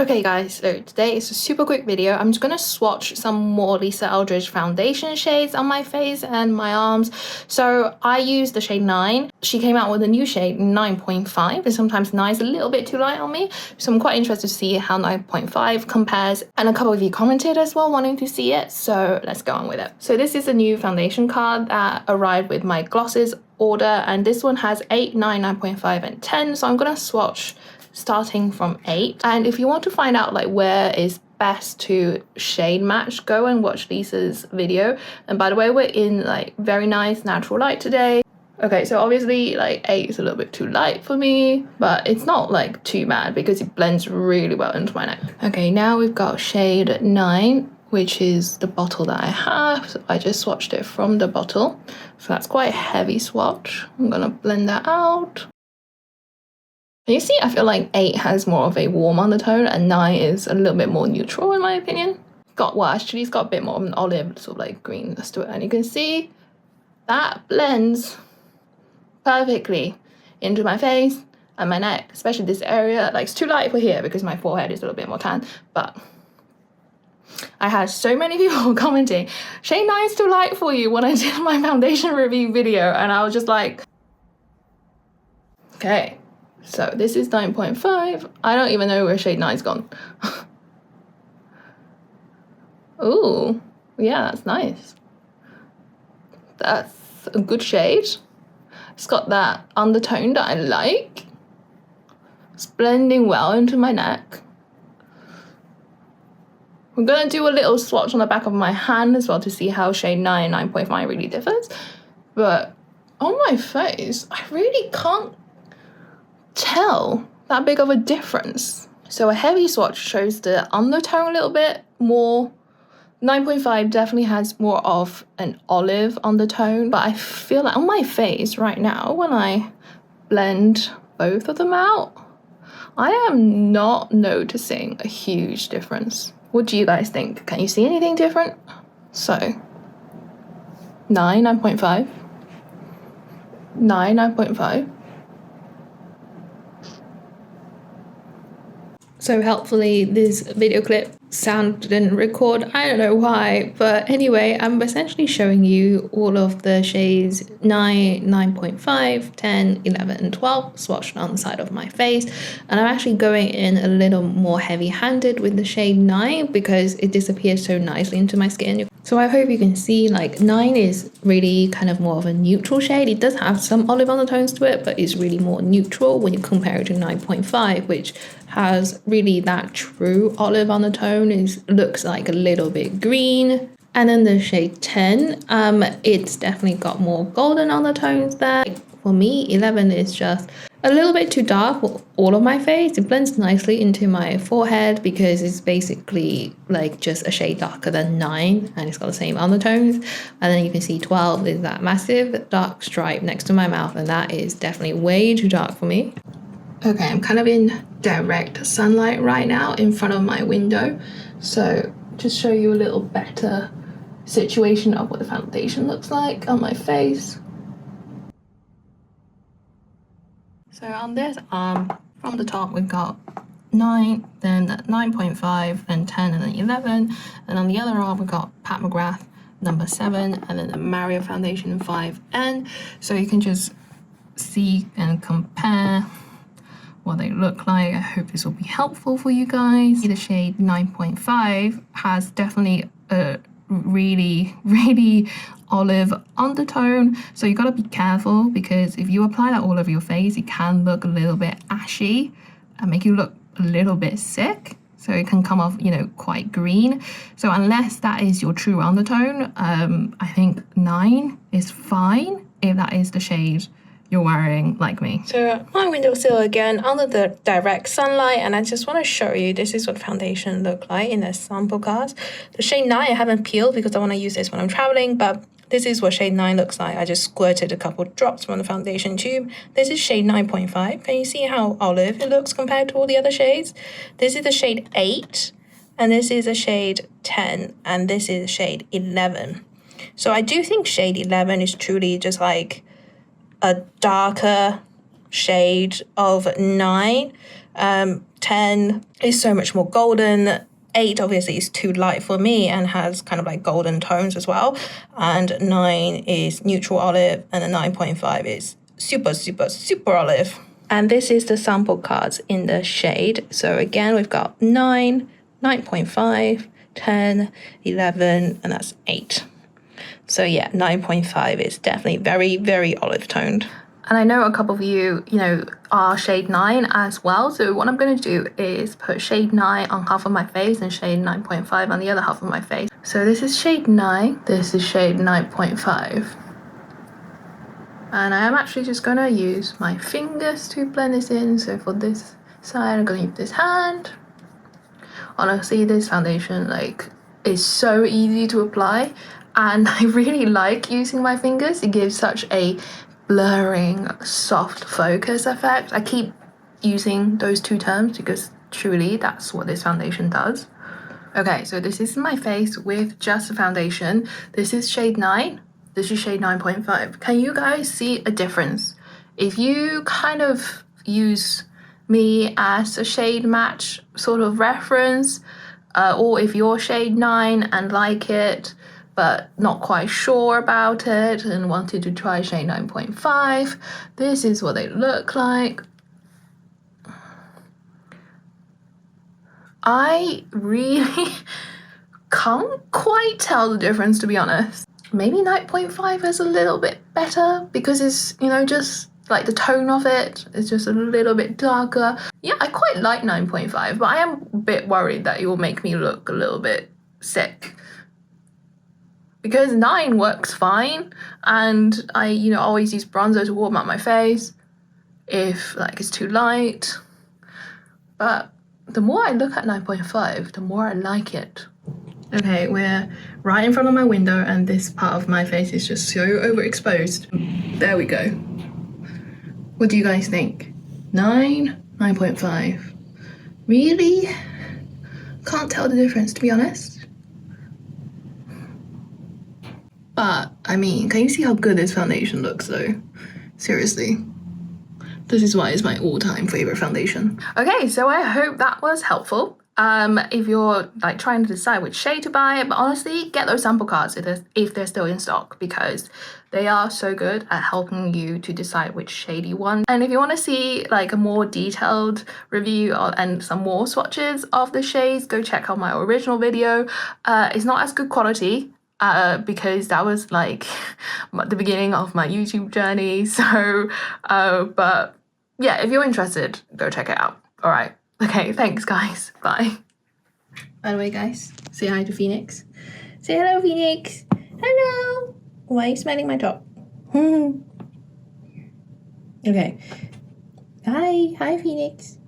Okay guys, so today is a super quick video. I'm just gonna swatch some more Lisa Eldridge foundation shades on my face and my arms. So I use the shade 9. She came out with a new shade 9.5, and sometimes 9 is a little bit too light on me. So I'm quite interested to see how 9.5 compares. And a couple of you commented as well wanting to see it, so let's go on with it. So this is a new foundation card that arrived with my glosses order, and this one has 8, 9, 9.5 and 10. So I'm gonna swatch starting from 8. And if you want to find out like where is best to shade match, go and watch Lisa's video. And by the way, we're in like very nice natural light today. Okay, so obviously like 8 is a little bit too light for me, but it's not like too bad because it blends really well into my neck. Okay, now we've got shade 9, which is the bottle that I have. So I just swatched it from the bottle. So that's quite a heavy swatch. I'm gonna blend that out. You see, I feel like 8 has more of a warm undertone and 9 is a little bit more neutral in my opinion. Actually it's got a bit more of an olive sort of like greenness to it, and you can see that blends perfectly into my face and my neck, especially this area. Like it's too light for here because my forehead is a little bit more tan, but I had so many people commenting, shade 9 is too light for you when I did my foundation review video, and I was just like, okay. So this is 9.5. I don't even know where shade 9's gone. Ooh, yeah, that's nice. That's a good shade. It's got that undertone that I like. It's blending well into my neck. I'm gonna do a little swatch on the back of my hand as well to see how shade 9 and 9.5 really differs. But on my face, I really can't tell that big of a difference. So a heavy swatch shows the undertone a little bit more. 9.5 definitely has more of an olive undertone, but I feel like on my face right now, when I blend both of them out, I am not noticing a huge difference. What do you guys think? Can you see anything different? So 9, 9.5, 9, 9.5. So helpfully this video clip sound didn't record, I don't know why, but anyway, I'm essentially showing you all of the shades 9, 9.5, 10, 11 and 12 swatched on the side of my face, and I'm actually going in a little more heavy-handed with the shade 9 because it disappears so nicely into my skin. So I hope you can see like 9 is really kind of more of a neutral shade. It does have some olive undertones to it, but it's really more neutral when you compare it to 9.5, which has really that true olive undertone. It looks like a little bit green. And then the shade 10, it's definitely got more golden undertones there. For me, 11 is just a little bit too dark for all of my face. It blends nicely into my forehead because it's basically like just a shade darker than 9 and it's got the same undertones. And then you can see 12 is that massive dark stripe next to my mouth, and that is definitely way too dark for me. Okay, I'm kind of in direct sunlight right now in front of my window, so just show you a little better situation of what the foundation looks like on my face. So on this arm, from the top we've got 9, then 9.5, then 10, and then 11. And on the other arm we've got Pat McGrath number 7, and then the Mario Foundation 5N. So you can just see and compare what they look like. I hope this will be helpful for you guys. The shade 9.5 has definitely a really olive undertone, so you gotta be careful because if you apply that all over your face, it can look a little bit ashy and make you look a little bit sick. So it can come off, you know, quite green. So unless that is your true undertone, I think 9 is fine if that is the shade you're wearing like me. So my windowsill again under the direct sunlight, and I just want to show you this is what foundation look like in a sample cast. The shade 9 I haven't peeled because I want to use this when I'm traveling, but this is what shade 9 looks like. I just squirted a couple drops from the foundation tube. This is shade 9.5. Can you see how olive it looks compared to all the other shades? This is the shade 8, and this is a shade 10, and this is shade 11. So I do think shade 11 is truly just like a darker shade of 9. 10 10 is so much more golden. 8 obviously is too light for me and has kind of like golden tones as well. And 9 is neutral olive, and the 9.5 is super, super, super olive. And this is the sample cards in the shade. So again, we've got 9, 9.5, 10, 11, and that's 8. So yeah, 9.5 is definitely very, very olive toned. And I know a couple of you, are shade 9 as well. So what I'm going to do is put shade 9 on half of my face and shade 9.5 on the other half of my face. So this is shade 9. This is shade 9.5. And I am actually just going to use my fingers to blend this in. So for this side, I'm going to use this hand. Honestly, this foundation is so easy to apply. And I really like using my fingers. It gives such a blurring, soft focus effect. I keep using those two terms because truly that's what this foundation does. Okay, so this is my face with just the foundation. This is shade 9. This is shade 9.5. Can you guys see a difference? If you kind of use me as a shade match sort of reference, or if you're shade 9 and like it, but not quite sure about it and wanted to try shade 9.5, this is what they look like. I really can't quite tell the difference, to be honest. Maybe 9.5 is a little bit better because it's, just like the tone of it is just a little bit darker. Yeah, I quite like 9.5, but I am a bit worried that it will make me look a little bit sick. Because 9 works fine, and I, always use bronzer to warm up my face if it's too light. But the more I look at 9.5, the more I like it. Okay, we're right in front of my window and this part of my face is just so overexposed. There we go. What do you guys think? 9, 9.5. Really? Can't tell the difference, to be honest. But, can you see how good this foundation looks though? Seriously. This is why it's my all-time favorite foundation. Okay, so I hope that was helpful. If you're trying to decide which shade to buy, but honestly, get those sample cards if they're still in stock, because they are so good at helping you to decide which shade you want. And if you want to see a more detailed review and some more swatches of the shades, go check out my original video. It's not as good quality because that was the beginning of my YouTube journey. So, but yeah, if you're interested, go check it out. All right. Okay, thanks guys. Bye. By the way, guys, say hi to Phoenix. Say hello, Phoenix. Hello. Why are you smelling my top? Okay. Hi. Hi, Phoenix.